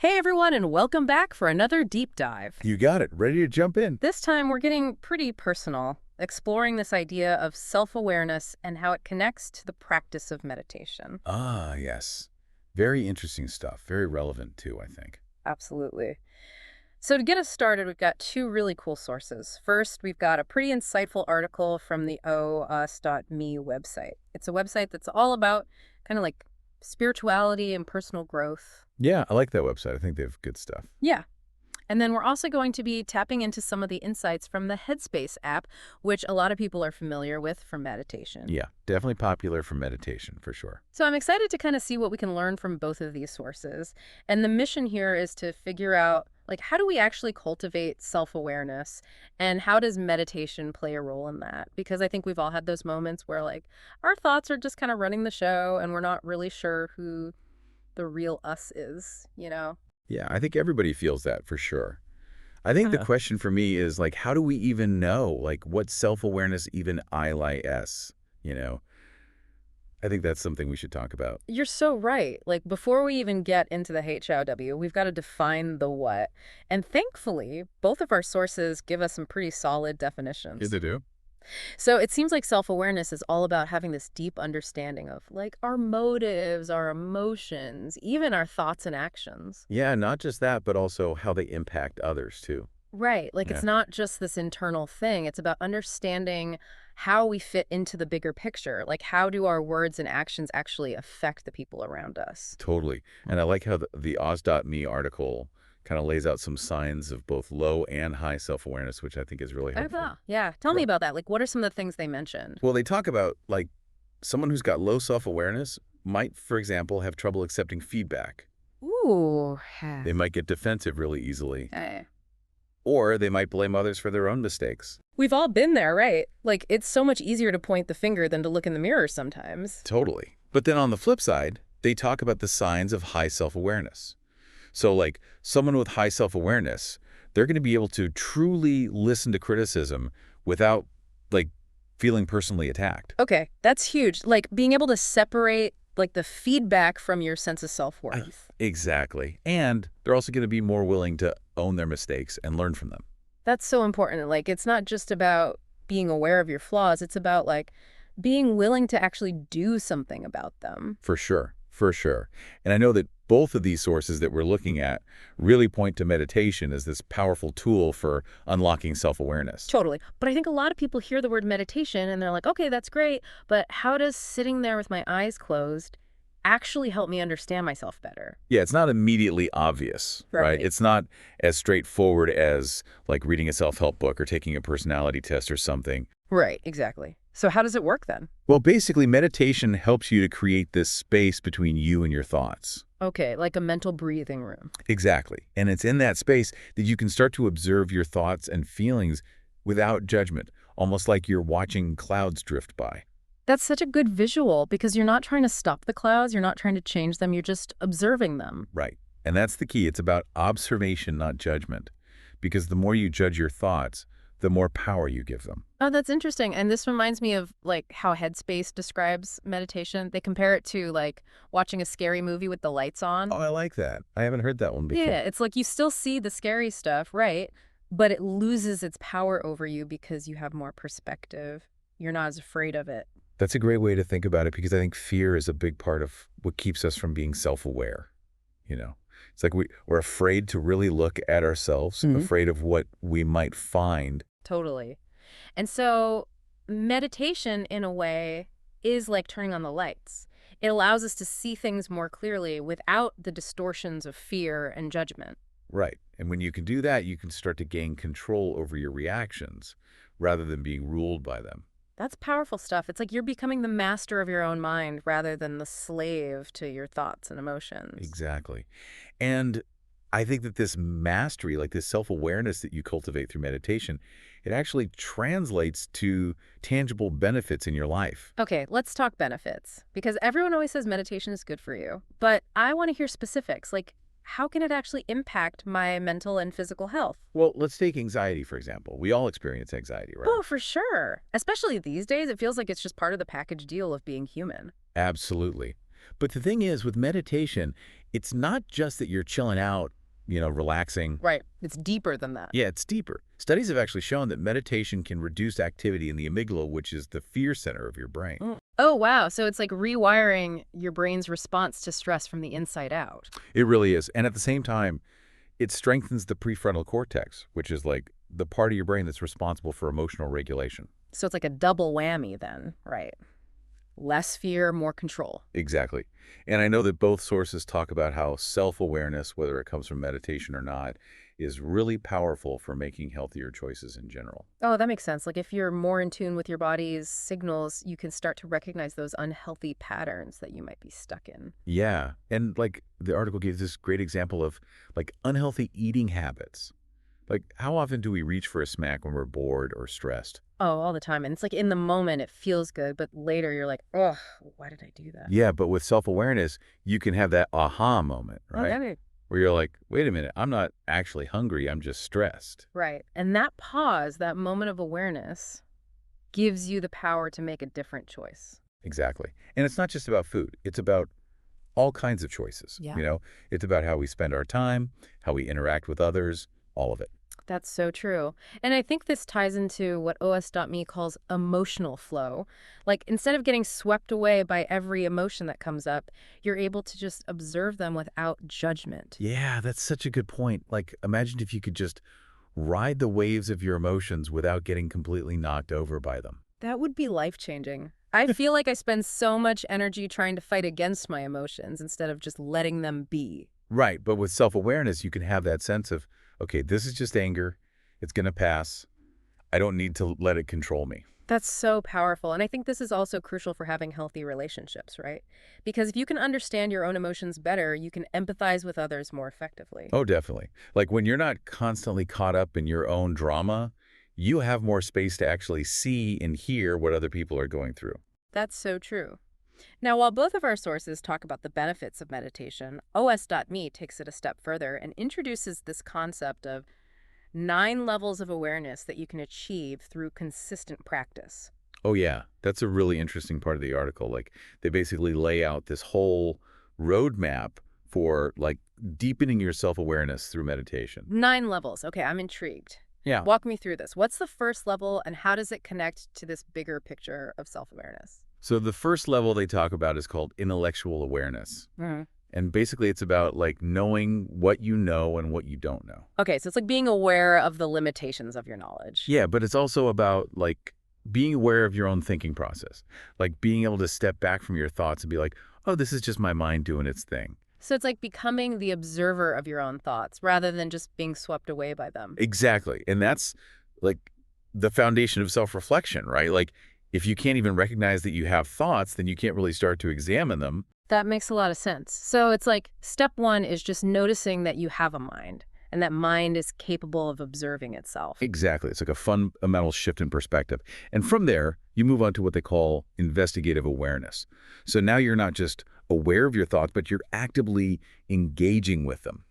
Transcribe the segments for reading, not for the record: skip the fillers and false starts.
Hey everyone, and welcome back for another deep dive. You got it. Ready to jump in. This time we're getting pretty personal, exploring this idea of self-awareness and how it connects to the practice of meditation. Ah, yes. Very interesting stuff. Very relevant, too, I think. Absolutely. So to get us started, we've got two really cool sources. First, we've got a pretty insightful article from the OUS.me website. It's a website that's all about kind of like spirituality and personal growth. Yeah, I like that website. I think they have good stuff. Yeah. And then we're also going to be tapping into some of the insights from the Headspace app, which a lot of people are familiar with for meditation. Yeah, definitely popular for meditation, for sure. So I'm excited to kind of see what we can learn from both of these sources. And the mission here is to figure out, like, how do we actually cultivate self-awareness and how does meditation play a role in that? Because I think we've all had those moments where, like, our thoughts are just kind of running the show and we're not really sure who the real us is, you know? Yeah, I think everybody feels that, for sure. I think the question for me is, like, how do we even know, like, what self-awareness even ILIS, you know? I think that's something we should talk about. You're so right. Like, before we even get into the HOW, we've got to define the what. And thankfully, both of our sources give us some pretty solid Yeah, definitions. they do. So it seems like self-awareness is all about having this deep understanding of, like, our motives, our emotions, even our thoughts and actions. Yeah, not just that, but also how they impact others, too. Right. Like, it's Yeah, not just this internal thing. It's about understanding how we fit into the bigger picture. Like, how do our words and actions actually affect the people around us? totally. And I like how the Oz.me article kind of lays out some signs of both low and high self-awareness, which I think is really Oh, helpful. wow. Yeah. Tell me Right. about that. Like, what are some of the things they mentioned? Well, they talk about, like, someone who's got low self-awareness might, for example, have trouble accepting feedback. Ooh. They might get defensive really easily, Okay. or they might blame others for their own mistakes. We've all been there, right? Like, it's so much easier to point the finger than to look in the mirror sometimes. Totally. But then on the flip side, they talk about the signs of high self-awareness. So, like, someone with high self-awareness, they're going to be able to truly listen to criticism without, like, feeling personally attacked. Okay, that's huge. Like, being able to separate, like, the feedback from your sense of self-worth. Exactly. And they're also going to be more willing to own their mistakes and learn from them. That's so important. Like, it's not just about being aware of your flaws. It's about, like, being willing to actually do something about them. For sure. For sure. And I know that both of these sources that we're looking at really point to meditation as this powerful tool for unlocking self-awareness. Totally. But I think a lot of people hear the word meditation and they're like, okay, that's great. But how does sitting there with my eyes closed actually help me understand myself better? Yeah, it's not immediately obvious, right? Right. It's not as straightforward as, like, reading a self-help book or taking a personality test or something. Right, exactly. So how does it work then? Well, basically, meditation helps you to create this space between you and your thoughts. Okay, like a mental breathing room. Exactly. And it's in that space that you can start to observe your thoughts and feelings without judgment, almost like you're watching clouds drift by. That's such a good visual because you're not trying to stop the clouds, you're not trying to change them, you're just observing them. Right. And that's the key. It's about observation, not judgment. Because the more you judge your thoughts, the more power you give them. Oh, that's interesting. And this reminds me of like how Headspace describes meditation. They compare it to like watching a scary movie with the lights on. Oh, I like that. I haven't heard that one before. Yeah, it's like you still see the scary stuff, right? But it loses its power over you because you have more perspective. You're not as afraid of it. That's a great way to think about it because I think fear is a big part of what keeps us from being self-aware. You know, it's like we're afraid to really look at ourselves, Mhm. afraid of what we might find. Totally. And so meditation, in a way, is like turning on the lights. It allows us to see things more clearly without the distortions of fear and judgment. Right. And when you can do that, you can start to gain control over your reactions rather than being ruled by them. That's powerful stuff. It's like you're becoming the master of your own mind rather than the slave to your thoughts and emotions. Exactly. And I think that this mastery, like this self-awareness that you cultivate through meditation, it actually translates to tangible benefits in your life. Okay, let's talk benefits because everyone always says meditation is good for you. But I want to hear specifics. Like, how can it actually impact my mental and physical health? Well, let's take anxiety, for example. We all experience anxiety, right? Oh, for sure. Especially these days, it feels like it's just part of the package deal of being human. Absolutely. But the thing is, with meditation, It's not just that you're chilling out, relaxing. Right. It's deeper than that. Yeah, it's deeper. Studies have actually shown that meditation can reduce activity in the amygdala, which is the fear center of your brain. Mm. Oh, wow. So it's like rewiring your brain's response to stress from the inside out. It really is. And at the same time, it strengthens the prefrontal cortex, which is like the part of your brain that's responsible for emotional regulation. So it's like a double whammy then, right? Less fear, more control. Exactly. And I know that both sources talk about how self-awareness, whether it comes from meditation or not, is really powerful for making healthier choices in general. Oh, that makes sense. Like if you're more in tune with your body's signals, you can start to recognize those unhealthy patterns that you might be stuck in. Yeah. And like the article gives this great example of like unhealthy eating habits. Like how often do we reach for a snack when we're bored or stressed? Oh, all the time. And it's like in the moment it feels good, but later you're like, ugh, why did I do that? Yeah, but with self-awareness, you can have that aha moment, right? Okay. Where you're like, wait a minute, I'm not actually hungry, I'm just stressed. Right. And that pause, that moment of awareness, gives you the power to make a different choice. Exactly. And it's not just about food. It's about all kinds of choices. Yeah. It's about how we spend our time, how we interact with others, all of it. That's so true. And I think this ties into what os.me calls emotional flow. Like instead of getting swept away by every emotion that comes up, you're able to just observe them without judgment. Yeah, that's such a good point. Like, imagine if you could just ride the waves of your emotions without getting completely knocked over by them. That would be life-changing. I feel like I spend so much energy trying to fight against my emotions instead of just letting them be. Right, but with self-awareness, you can have that sense of, okay, this is just anger. It's going to pass. I don't need to let it control me. That's so powerful. And I think this is also crucial for having healthy relationships, right? Because if you can understand your own emotions better, you can empathize with others more effectively. Oh, definitely. Like when you're not constantly caught up in your own drama, you have more space to actually see and hear what other people are going through. That's so true. Now, while both of our sources talk about the benefits of meditation, os.me takes it a step further and introduces this concept of 9 levels of awareness that you can achieve through consistent practice. Oh, yeah. That's a really interesting part of the article. Like they basically lay out this whole roadmap for like deepening your self-awareness through meditation. 9 levels. Okay, I'm intrigued. Yeah. Walk me through this. What's the first level and how does it connect to this bigger picture of self-awareness? So the first level they talk about is called intellectual awareness. And basically it's about like knowing what you know and what you don't know. Okay, so it's like being aware of the limitations of your knowledge. Yeah, but it's also about like being aware of your own thinking process. Like being able to step back from your thoughts and be like, oh, this is just my mind doing its thing. So it's like becoming the observer of your own thoughts rather than just being swept away by them. Exactly. And that's like the foundation of self-reflection, right? Like if you can't even recognize that you have thoughts, then you can't really start to examine them. That makes a lot of sense. So it's like step 1 is just noticing that you have a mind and that mind is capable of observing itself. Exactly. It's like a fundamental shift in perspective. And from there, you move on to what they call investigative awareness. So now you're not just aware of your thoughts, but you're actively engaging with them,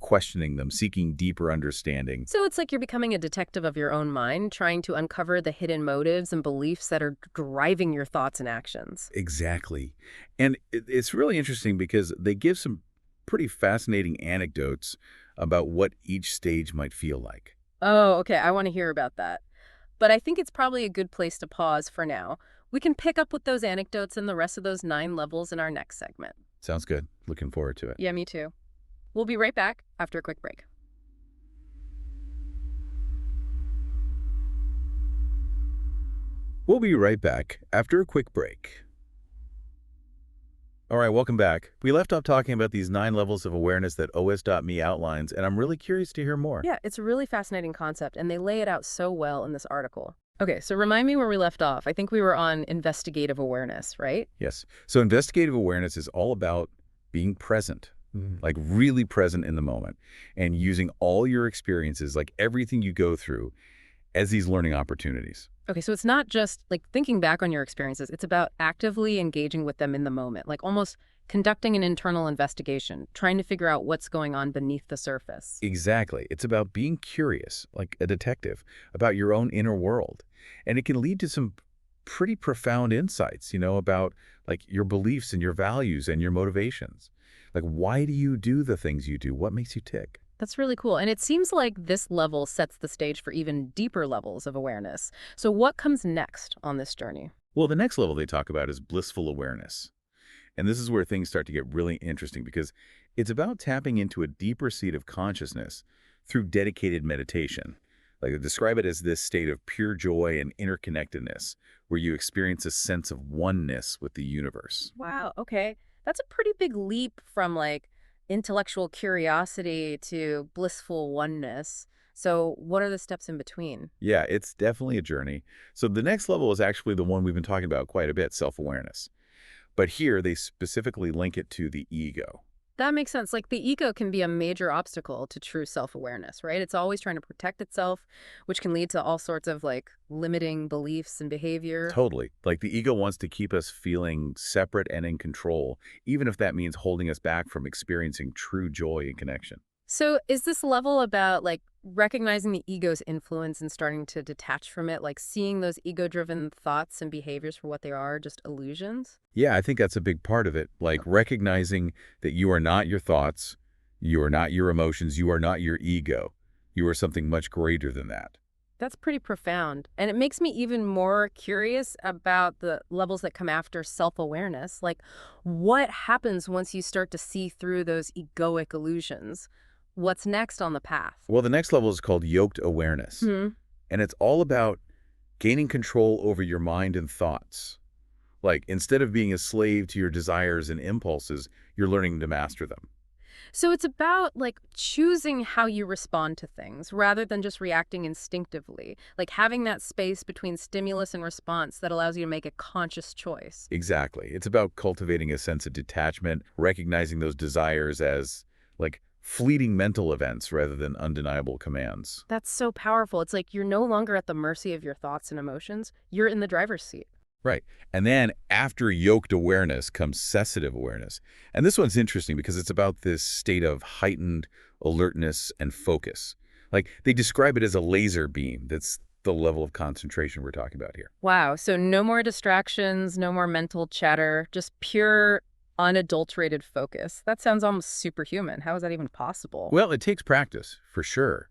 questioning them, seeking deeper understanding. So it's like you're becoming a detective of your own mind, trying to uncover the hidden motives and beliefs that are driving your thoughts and actions. Exactly. And it's really interesting because they give some pretty fascinating anecdotes about what each stage might feel like. Oh, okay. I want to hear about that. But I think it's probably a good place to pause for now. We can pick up with those anecdotes and the rest of those 9 levels in our next segment. Sounds good. Looking forward to it. Yeah, me too. We'll be right back after a quick break. We'll be right back after a quick break. All right, welcome back. We left off talking about these 9 levels of awareness that os.me outlines, and I'm really curious to hear more. Yeah, it's a really fascinating concept, and they lay it out so well in this article. Okay, so remind me where we left off. I think we were on investigative awareness, right? Yes. So investigative awareness is all about being present, like really present in the moment, and using all your experiences, like everything you go through, as these learning opportunities. Okay, so it's not just like thinking back on your experiences. It's about actively engaging with them in the moment, like almost conducting an internal investigation, trying to figure out what's going on beneath the surface. Exactly. It's about being curious, like a detective, about your own inner world. And it can lead to some pretty profound insights, about like your beliefs and your values and your motivations. Like, why do you do the things you do? What makes you tick? That's really cool. And it seems like this level sets the stage for even deeper levels of awareness. So what comes next on this journey? Well, the next level they talk about is blissful awareness. And this is where things start to get really interesting because it's about tapping into a deeper seat of consciousness through dedicated meditation. Like they describe it as this state of pure joy and interconnectedness where you experience a sense of oneness with the universe. Wow, okay. That's a pretty big leap from like intellectual curiosity to blissful oneness. So, what are the steps in between? Yeah, it's definitely a journey. So the next level is actually the one we've been talking about quite a bit, self-awareness. But here they specifically link it to the ego. That makes sense. Like the ego can be a major obstacle to true self-awareness, right? It's always trying to protect itself, which can lead to all sorts of like limiting beliefs and behavior. Totally. Like the ego wants to keep us feeling separate and in control, even if that means holding us back from experiencing true joy and connection. So, is this level about like recognizing the ego's influence and starting to detach from it, like seeing those ego-driven thoughts and behaviors for what they are, just illusions? Yeah, I think that's a big part of it. Like recognizing that you are not your thoughts, you are not your emotions, you are not your ego. You are something much greater than that. That's pretty profound. And it makes me even more curious about the levels that come after self-awareness. Like, what happens once you start to see through those egoic illusions? What's next on the path? Well, the next level is called yoked awareness. Hmm. And it's all about gaining control over your mind and thoughts. Like, instead of being a slave to your desires and impulses, you're learning to master them. So it's about like choosing how you respond to things rather than just reacting instinctively, like having that space between stimulus and response that allows you to make a conscious choice. Exactly. It's about cultivating a sense of detachment, recognizing those desires as, like, fleeting mental events rather than undeniable commands. That's so powerful. It's like you're no longer at the mercy of your thoughts and emotions. You're in the driver's seat. Right. And then after yoked awareness comes cessative awareness. And this one's interesting because it's about this state of heightened alertness and focus. Like they describe it as a laser beam. That's the level of concentration we're talking about here. Wow. So no more distractions, no more mental chatter, just pure, unadulterated focus. That sounds almost superhuman. How is that even possible? Well, it takes practice, for sure.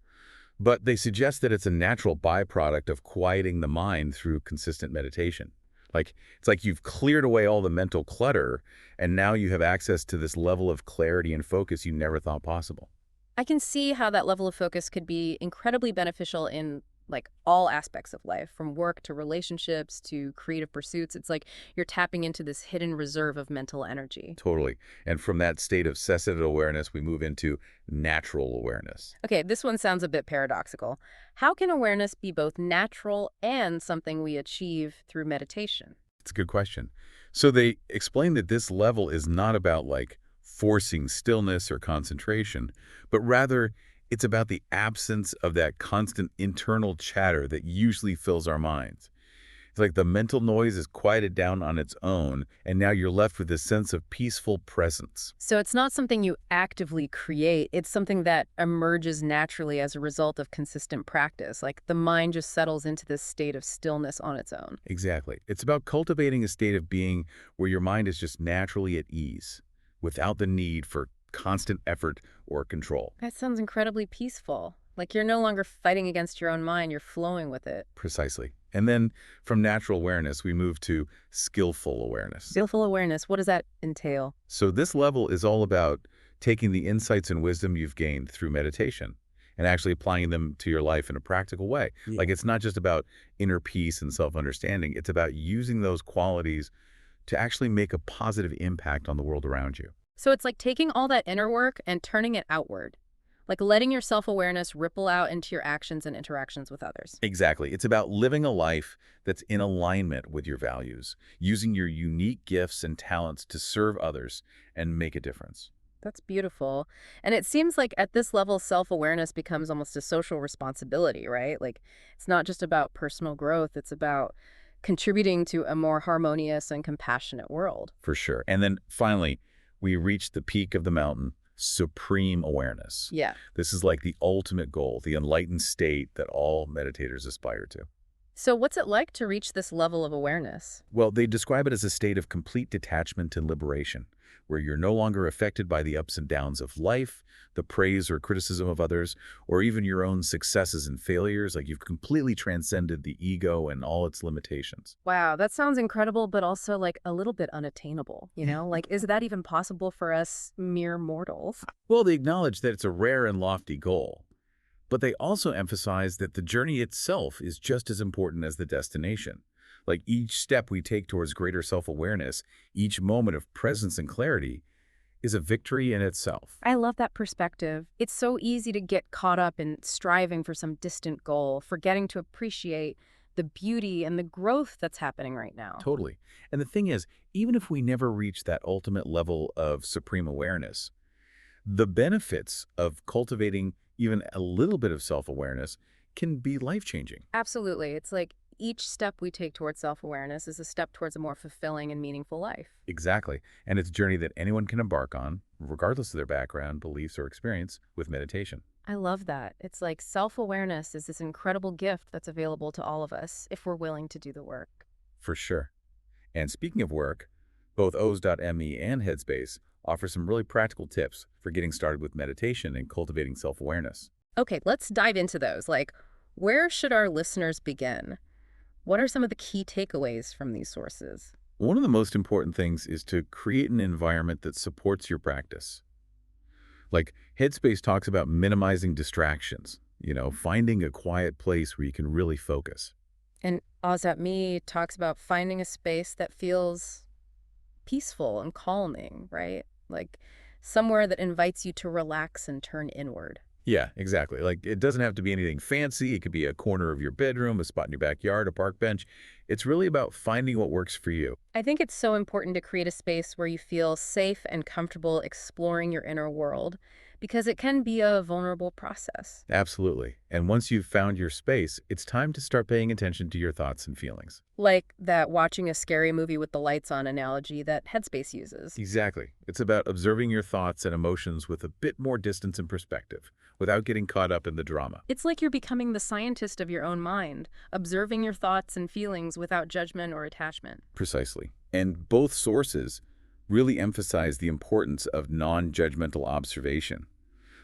But they suggest that it's a natural byproduct of quieting the mind through consistent meditation. Like, it's like you've cleared away all the mental clutter, and now you have access to this level of clarity and focus you never thought possible. I can see how that level of focus could be incredibly beneficial in like all aspects of life, from work to relationships to creative pursuits. It's like you're tapping into this hidden reserve of mental energy. Totally. And from that state of cessative awareness, we move into natural awareness. Okay, this one sounds a bit paradoxical. How can awareness be both natural and something we achieve through meditation? It's a good question. So they explain that this level is not about like forcing stillness or concentration, but rather it's about the absence of that constant internal chatter that usually fills our minds. It's like the mental noise is quieted down on its own, and now you're left with this sense of peaceful presence. So it's not something you actively create, it's something that emerges naturally as a result of consistent practice. Like the mind just settles into this state of stillness on its own. Exactly. It's about cultivating a state of being where your mind is just naturally at ease, without the need for constant effort or control. That sounds incredibly peaceful. Like you're no longer fighting against your own mind, you're flowing with it. Precisely. And then from natural awareness, we move to skillful awareness. Skillful awareness, what does that entail? So this level is all about taking the insights and wisdom you've gained through meditation and actually applying them to your life in a practical way. Yeah. Like it's not just about inner peace and self-understanding. It's about using those qualities to actually make a positive impact on the world around you. So it's like taking all that inner work and turning it outward, like letting your self-awareness ripple out into your actions and interactions with others. Exactly. It's about living a life that's in alignment with your values, using your unique gifts and talents to serve others and make a difference. That's beautiful. And it seems like at this level, self-awareness becomes almost a social responsibility, right? Like it's not just about personal growth, it's about contributing to a more harmonious and compassionate world. For sure. And then finally, we reach the peak of the mountain, supreme awareness. Yeah. This is like the ultimate goal, the enlightened state that all meditators aspire to. So what's it like to reach this level of awareness? Well, they describe it as a state of complete detachment and liberation, where you're no longer affected by the ups and downs of life, the praise or criticism of others, or even your own successes and failures. Like you've completely transcended the ego and all its limitations. Wow, that sounds incredible, but also like a little bit unattainable, you know? Like, is that even possible for us mere mortals? Well, they acknowledge that it's a rare and lofty goal, but they also emphasize that the journey itself is just as important as the destination. Like each step we take towards greater self-awareness, each moment of presence and clarity, is a victory in itself. I love that perspective. It's so easy to get caught up in striving for some distant goal, forgetting to appreciate the beauty and the growth that's happening right now. Totally. And the thing is, even if we never reach that ultimate level of supreme awareness, the benefits of cultivating even a little bit of self-awareness can be life-changing. Absolutely. It's like each step we take towards self-awareness is a step towards a more fulfilling and meaningful life. Exactly. And it's a journey that anyone can embark on, regardless of their background, beliefs, or experience, with meditation. I love that. It's like self-awareness is this incredible gift that's available to all of us if we're willing to do the work. For sure. And speaking of work, both O's.me and Headspace offer some really practical tips for getting started with meditation and cultivating self-awareness. Okay, let's dive into those. Like, where should our listeners begin? What are some of the key takeaways from these sources? One of the most important things is to create an environment that supports your practice. Like Headspace talks about minimizing distractions, finding a quiet place where you can really focus. And Oz at Me talks about finding a space that feels peaceful and calming, right? Like somewhere that invites you to relax and turn inward. Yeah, exactly. Like it doesn't have to be anything fancy. It could be a corner of your bedroom, a spot in your backyard, a park bench. It's really about finding what works for you. I think it's so important to create a space where you feel safe and comfortable exploring your inner world because it can be a vulnerable process. Absolutely. And once you've found your space, it's time to start paying attention to your thoughts and feelings. Like that watching a scary movie with the lights on analogy that Headspace uses. Exactly. It's about observing your thoughts and emotions with a bit more distance and perspective, without getting caught up in the drama. It's like you're becoming the scientist of your own mind, observing your thoughts and feelings without judgment or attachment. Precisely. And both sources really emphasize the importance of non-judgmental observation.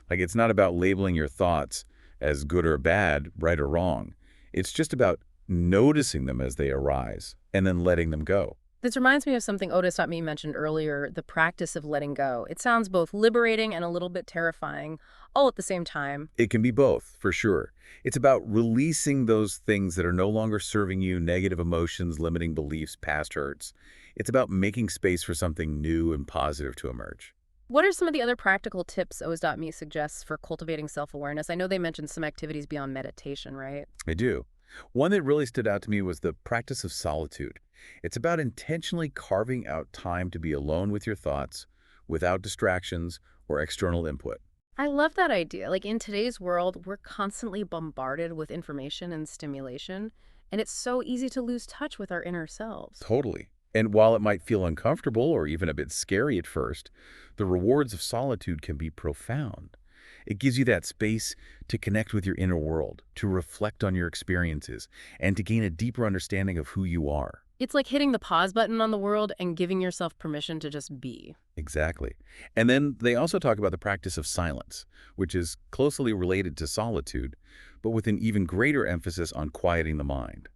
Like it's not about labeling your thoughts as good or bad, right or wrong. It's just about noticing them as they arise and then letting them go. This reminds me of something Otis.me mentioned earlier, the practice of letting go. It sounds both liberating and a little bit terrifying, all at the same time. It can be both, for sure. It's about releasing those things that are no longer serving you, negative emotions, limiting beliefs, past hurts. It's about making space for something new and positive to emerge. What are some of the other practical tips Oz.me suggests for cultivating self-awareness? I know they mentioned some activities beyond meditation, right? I do. One that really stood out to me was the practice of solitude. It's about intentionally carving out time to be alone with your thoughts, without distractions or external input. I love that idea. Like in today's world, we're constantly bombarded with information and stimulation, and it's so easy to lose touch with our inner selves. Totally. And while it might feel uncomfortable or even a bit scary at first, the rewards of solitude can be profound. It gives you that space to connect with your inner world, to reflect on your experiences, and to gain a deeper understanding of who you are. It's like hitting the pause button on the world and giving yourself permission to just be. Exactly. And then they also talk about the practice of silence, which is closely related to solitude, but with an even greater emphasis on quieting the mind.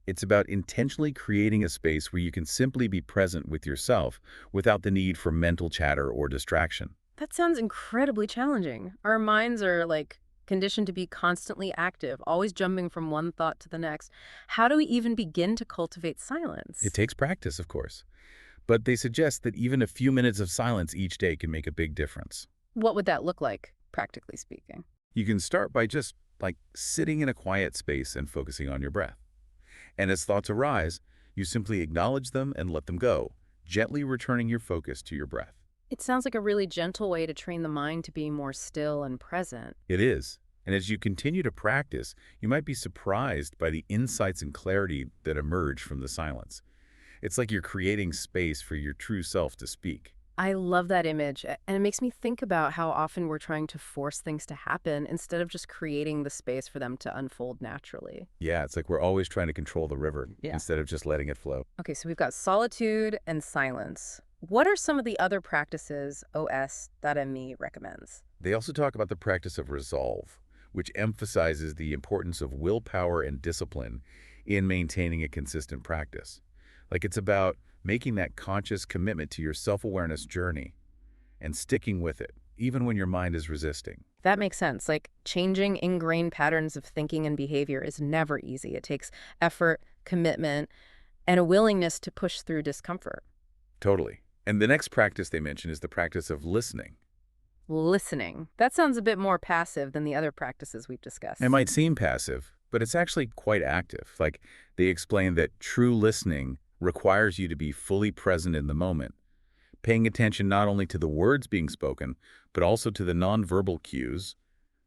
It's about intentionally creating a space where you can simply be present with yourself without the need for mental chatter or distraction. That sounds incredibly challenging. Our minds are like conditioned to be constantly active, always jumping from one thought to the next. How do we even begin to cultivate It silence? takes practice, of course, but they suggest that even a few minutes of silence each day can make a big difference. What would that look like, practically speaking? You can start by just like sitting in a quiet space and focusing on your breath. And as thoughts arise, you simply acknowledge them and let them go, gently returning your focus to your breath. It sounds like a really gentle way to train the mind to be more still and present. It is. And as you continue to practice, you might be surprised by the insights and clarity that emerge from the silence. It's like you're creating space for your true self to speak. I love that image, and it makes me think about how often we're trying to force things to happen instead of just creating the space for them to unfold naturally. Yeah, it's like we're always trying to control the river Yeah. instead of just letting it flow. Okay, so we've got solitude and silence. What are some of the other practices OS.me recommends? They also talk about the practice of resolve, which emphasizes the importance of willpower and discipline in maintaining a consistent practice. Like it's about making that conscious commitment to your self-awareness journey and sticking with it, even when your mind is resisting. That makes sense. Like changing ingrained patterns of thinking and behavior is never easy. It takes effort, commitment, and a willingness to push through discomfort. Totally. And the next practice they mention is the practice of listening. Listening. That sounds a bit more passive than the other practices we've It discussed. might seem passive, but it's actually quite active. Like they explain that true listening requires you to be fully present in the moment, paying attention not only to the words being spoken, but also to the nonverbal cues,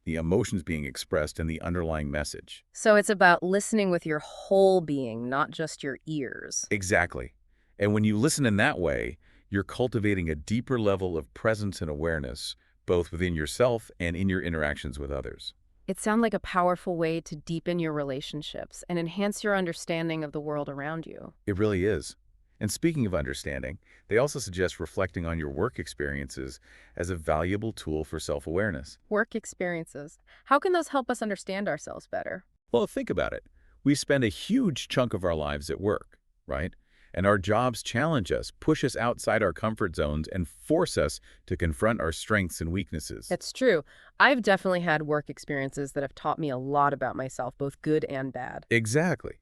the emotions being expressed, and the underlying message. So it's about listening with your whole being, not just your ears. Exactly. And when you listen in that way, you're cultivating a deeper level of presence and awareness, both within yourself and in your interactions with others. It sounds like a powerful way to deepen your relationships and enhance your understanding of the world around you. It really is. And speaking of understanding, they also suggest reflecting on your work experiences as a valuable tool for self-awareness. Work experiences. How can those help us understand ourselves better? Well, think about it. We spend a huge chunk of our lives at work, right? And our jobs challenge us, push us outside our comfort zones, and force us to confront our strengths and weaknesses. It's true. I've definitely had work experiences that have taught me a lot about myself, both good and bad. Exactly.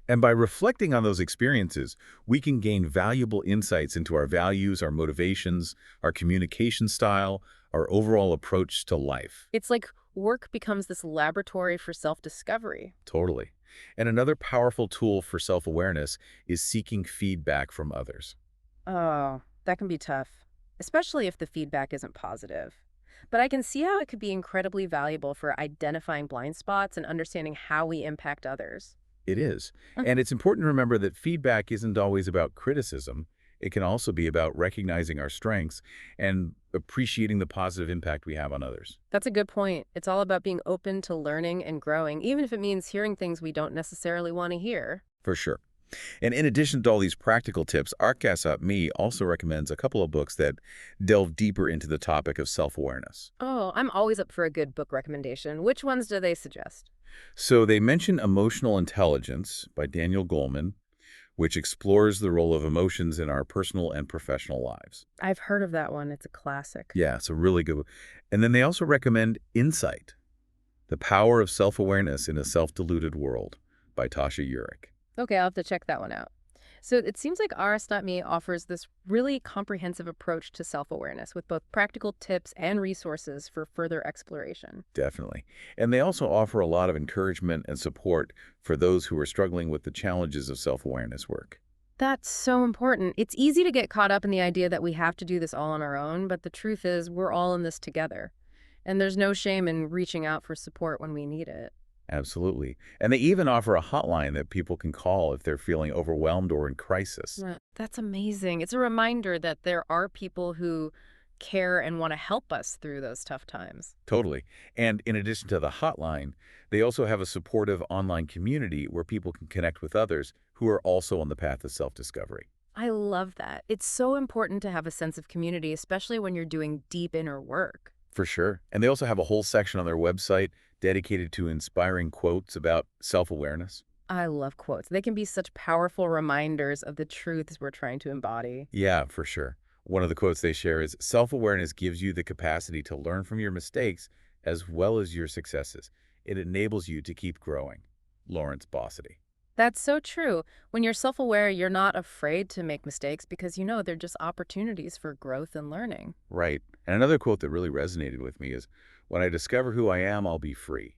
And by reflecting on those experiences, we can gain valuable insights into our values, our motivations, our communication style, our overall approach to life. It's like work becomes this laboratory for self-discovery. Totally. And another powerful tool for self-awareness is seeking feedback from others. Oh, that can be tough, especially if the feedback isn't positive. But I can see how it could be incredibly valuable for identifying blind spots and understanding how we impact others. It is. And it's important to remember that feedback isn't always about criticism. It can also be about recognizing our strengths and appreciating the positive impact we have on others. That's a good point. It's all about being open to learning and growing, even if it means hearing things we don't necessarily want to hear. For sure. And in addition to all these practical tips, Me also recommends a couple of books that delve deeper into the topic of self-awareness. Oh, I'm always up for a good book recommendation. Which ones do they suggest? So they mention Emotional Intelligence by Daniel Goleman, which explores the role of emotions in our personal and professional lives. I've heard of that one. It's a classic. Yeah, it's a really good one. And then they also recommend Insight, The Power of Self-Awareness in a Self-Deluded World by Tasha Eurich. Okay, I'll have to check that one out. So it seems like RS.me offers this really comprehensive approach to self-awareness with both practical tips and resources for further exploration. Definitely. And they also offer a lot of encouragement and support for those who are struggling with the challenges of self-awareness work. That's so important. It's easy to get caught up in the idea that we have to do this all on our own, but the truth is we're all in this together. And there's no shame in reaching out for support when we need it. Absolutely. And they even offer a hotline that people can call if they're feeling overwhelmed or in crisis. Right. That's amazing. It's a reminder that there are people who care and want to help us through those tough times. Totally. And in addition to the hotline, they also have a supportive online community where people can connect with others who are also on the path of self-discovery. I love that. It's so important to have a sense of community, especially when you're doing deep inner work. For sure. And they also have a whole section on their website dedicated to inspiring quotes about self-awareness. I love quotes. They can be such powerful reminders of the truths we're trying to embody. Yeah, for sure. One of the quotes they share is, self-awareness gives you the capacity to learn from your mistakes as well as your successes. It enables you to keep growing. Lawrence Bossidy. That's so true. When you're self-aware, you're not afraid to make mistakes because you know they're just opportunities for growth and learning. Right. And another quote that really resonated with me is, when I discover who I am, I'll be free.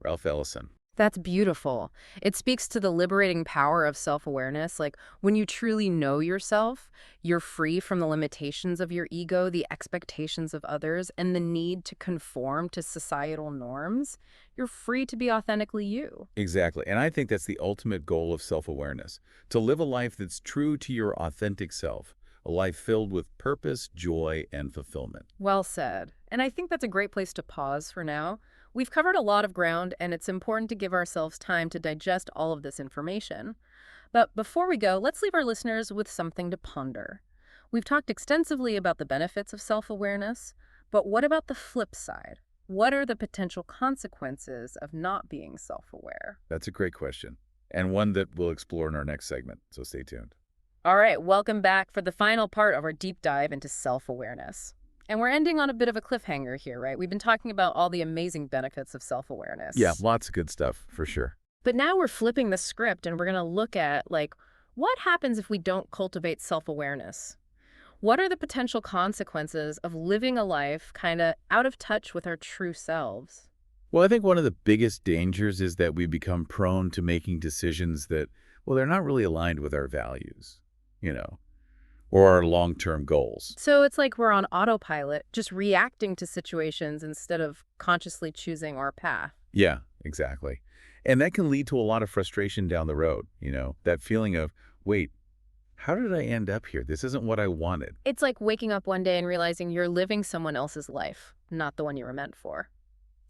Ralph Ellison. That's beautiful. It speaks to the liberating power of self-awareness. Like when you truly know yourself, you're free from the limitations of your ego, the expectations of others, and the need to conform to societal norms. You're free to be authentically you. Exactly. And I think that's the ultimate goal of self-awareness, to live a life that's true to your authentic self, a life filled with purpose, joy, and fulfillment. Well said. And I think that's a great place to pause for now. We've covered a lot of ground, and it's important to give ourselves time to digest all of this information. But before we go, let's leave our listeners with something to ponder. We've talked extensively about the benefits of self awareness, but what about the flip side? What are the potential consequences of not being self aware? That's a great question, and one that we'll explore in our next segment, so stay tuned. All right, welcome back for the final part of our deep dive into self awareness. And we're ending on a bit of a cliffhanger here, right? We've been talking about all the amazing benefits of self Yeah, awareness. lots of good stuff, for sure. But now we're flipping the script and we're going to look at, like, what happens if we don't cultivate self awareness? What are the potential consequences of living a life kind of out of touch with our true selves? Well, I think one of the biggest dangers is that we become prone to making decisions that, well, they're not really aligned with our values, you know, or our long-term goals. So it's like we're on autopilot, just reacting to situations instead of consciously choosing our path. Yeah, exactly. And that can lead to a lot of frustration down the road, that feeling of, wait, how did I end up here? This isn't what I wanted. It's like waking up one day and realizing you're living someone else's life, not the one you were meant for.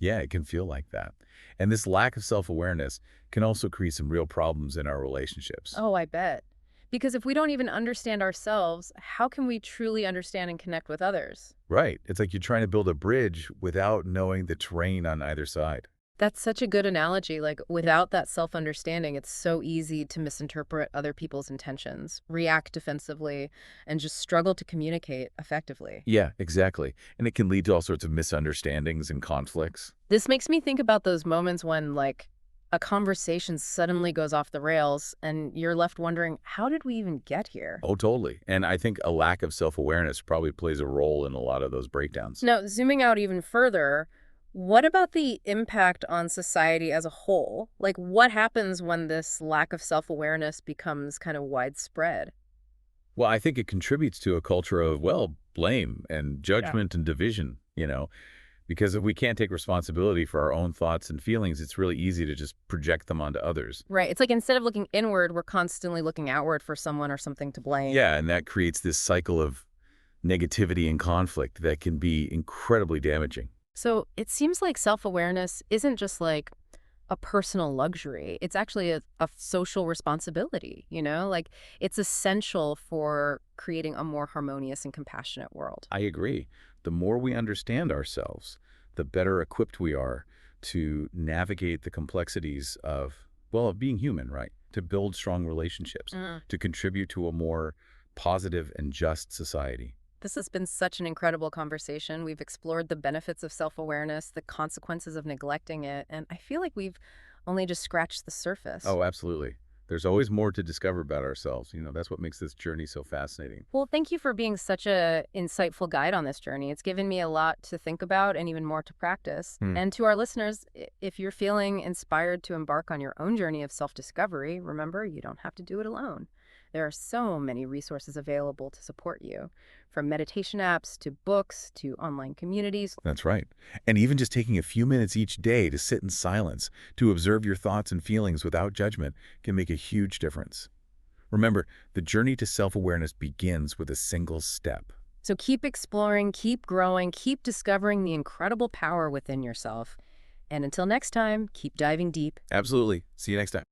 Yeah, it can feel like that. And this lack of self-awareness can also create some real problems in our relationships. Oh, I bet. Because if we don't even understand ourselves, how can we truly understand and connect with others? Right. It's like you're trying to build a bridge without knowing the terrain on either side. That's such a good analogy. Like, without that self understanding, it's so easy to misinterpret other people's intentions, react defensively, and just struggle to communicate effectively. Yeah, exactly. And it can lead to all sorts of misunderstandings and conflicts. This makes me think about those moments when, like, a conversation suddenly goes off the rails and you're left wondering, how did we even get here? Oh, totally. And I think a lack of self-awareness probably plays a role in a lot of those breakdowns. Now, zooming out even further, what about the impact on society as a whole? Like, what happens when this lack of self awareness becomes kind of widespread? Well, I think it contributes to a culture of, well, blame and Yeah. judgment and division, because if we can't take responsibility for our own thoughts and feelings, it's really easy to just project them onto others. Right. It's like instead of looking inward, we're constantly looking outward for someone or something to blame. Yeah, and that creates this cycle of negativity and conflict that can be incredibly damaging. So it seems like self awareness isn't just like a personal luxury. It's actually a social responsibility, you know? Like it's essential for creating a more harmonious and compassionate world. I agree. The more we understand ourselves, the better equipped we are to navigate the complexities of being human, right? To build strong relationships, Mm. to contribute to a more positive and just society. This has been such an incredible conversation. We've explored the benefits of self awareness, the consequences of neglecting it, and I feel like we've only just scratched the surface. Oh, absolutely. There's always more to discover about ourselves. That's what makes this journey so fascinating. Well, thank you for being such a insightful guide on this journey. It's given me a lot to think about and even more to practice. Hmm. And to our listeners, if you're feeling inspired to embark on your own journey of self-discovery, remember, you don't have to do it alone. There are so many resources available to support you, from meditation apps to books to online communities. That's right. And even just taking a few minutes each day to sit in silence, to observe your thoughts and feelings without judgment can make a huge difference. Remember, the journey to self-awareness begins with a single step. So keep exploring, keep growing, keep discovering the incredible power within yourself. And until next time, keep diving deep. Absolutely. See you next time.